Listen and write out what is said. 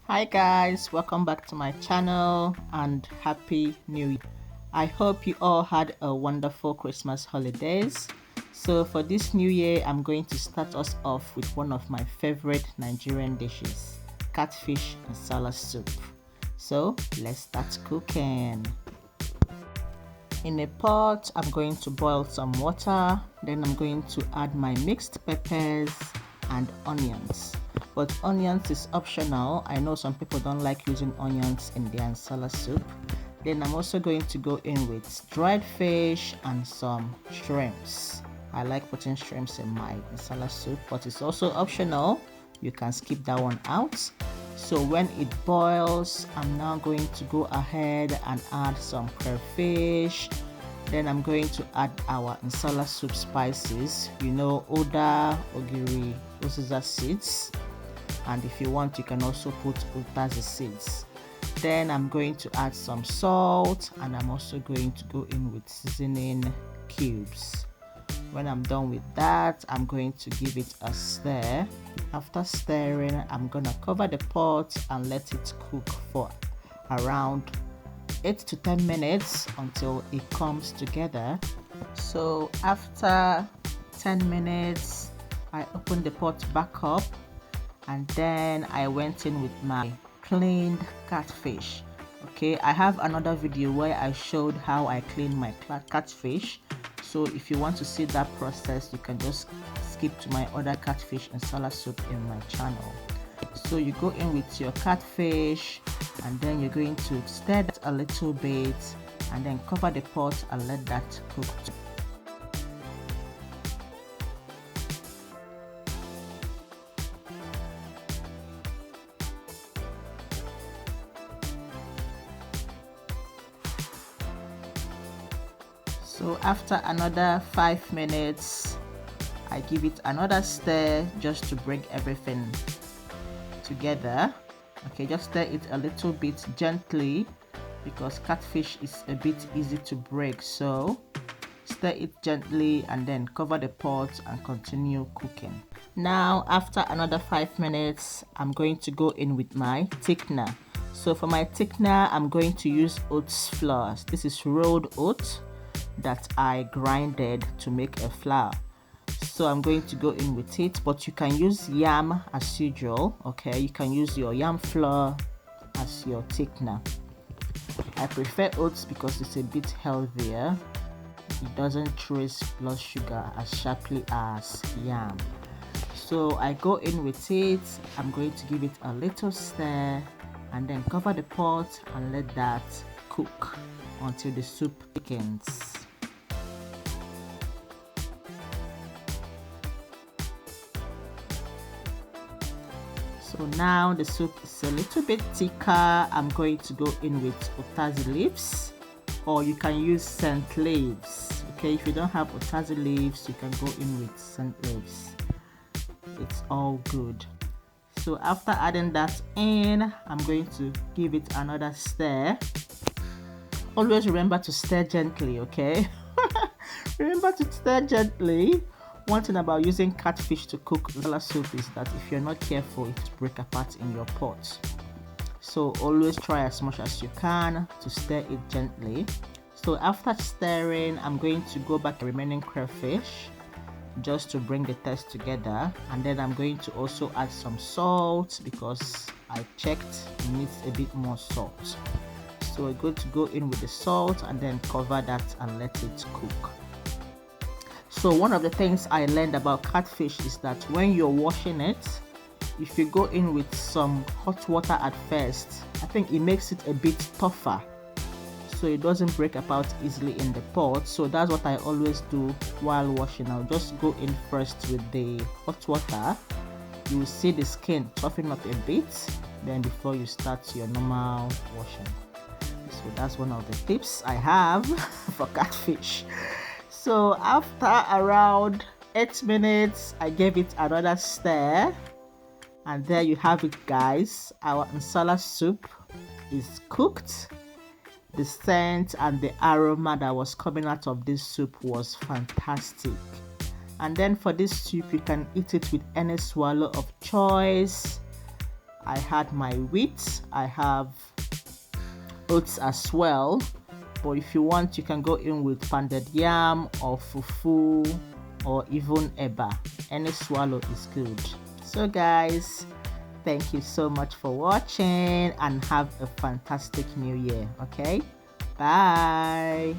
Hi guys, welcome back to my channel and happy new year. I hope you all had a wonderful Christmas holidays. So for this new year, I'm going to start us off with one of my favorite Nigerian dishes, Catfish Nsala soup. So let's start cooking. In a pot, I'm going to boil some water, then I'm going to add my mixed peppers and onions. But onions is optional. I know some people don't like using onions in their nsala soup. Then I'm also going to go in with dried fish and some shrimps. I like putting shrimps in my nsala soup, but it's also optional. You can skip that one out. So when it boils, I'm now going to go ahead and add some crayfish. Then I'm going to add our nsala soup spices, oda, ogiri, uziza seeds. And if you want, you can also put Utazi seeds. Then I'm going to add some salt, and I'm also going to go in with seasoning cubes. When I'm done with that, I'm going to give it a stir. After stirring, I'm gonna cover the pot and let it cook for around 8 to 10 minutes until it comes together. So after 10 minutes, I opened the pot back up, and then I went in with my cleaned catfish. Okay, I have another video where I showed how I clean my catfish. So if you want to see that process, you can just skip to my other catfish nsala soup in my channel. So you go in with your catfish, and then you're going to stir that a little bit, and then cover the pot and let that cook. So after another 5 minutes, I give it another stir just to bring everything together. Okay, just stir it a little bit gently because catfish is a bit easy to break. So stir it gently and then cover the pot and continue cooking. Now after another 5 minutes, I'm going to go in with my thickener. So for my thickener, I'm going to use oats flour. This is rolled oats that I grinded to make a flour. So I'm going to go in with it, but you can use yam as usual. Okay, you can use your yam flour as your thickener. I prefer oats because it's a bit healthier. It doesn't trace blood sugar as sharply as yam. So I go in with it. I'm going to give it a little stir and then cover the pot and let that cook until the soup thickens. So now the soup is a little bit thicker. I'm going to go in with Utazi leaves, or you can use scent leaves. Okay, if you don't have Utazi leaves, you can go in with scent leaves. It's all good. So after adding that in, I'm going to give it another stir. Always remember to stir gently, okay? Remember to stir gently. One thing about using catfish to cook nsala soup is that if you're not careful, it will break apart in your pot. So always try as much as you can to stir it gently. So after stirring, I'm going to go back to the remaining crayfish just to bring the taste together, and then I'm going to also add some salt because I checked it needs a bit more salt. So we're going to go in with the salt and then cover that and let it cook. So one of the things I learned about catfish is that when you're washing it, if you go in with some hot water at first, I think it makes it a bit tougher, so it doesn't break apart easily in the pot. So that's what I always do while washing. I'll just go in first with the hot water. You will see the skin toughen up a bit, then before you start your normal washing. So that's one of the tips I have for catfish. So after around 8 minutes, I gave it another stir, and there you have it, guys. Our nsala soup is cooked. The scent and the aroma that was coming out of this soup was fantastic. And then for this soup, you can eat it with any swallow of choice. I had my wheat, I have oats as well, but if you want you can go in with pounded yam or fufu or even eba. Any swallow is good. So guys, thank you so much for watching and have a fantastic new year. Okay, bye.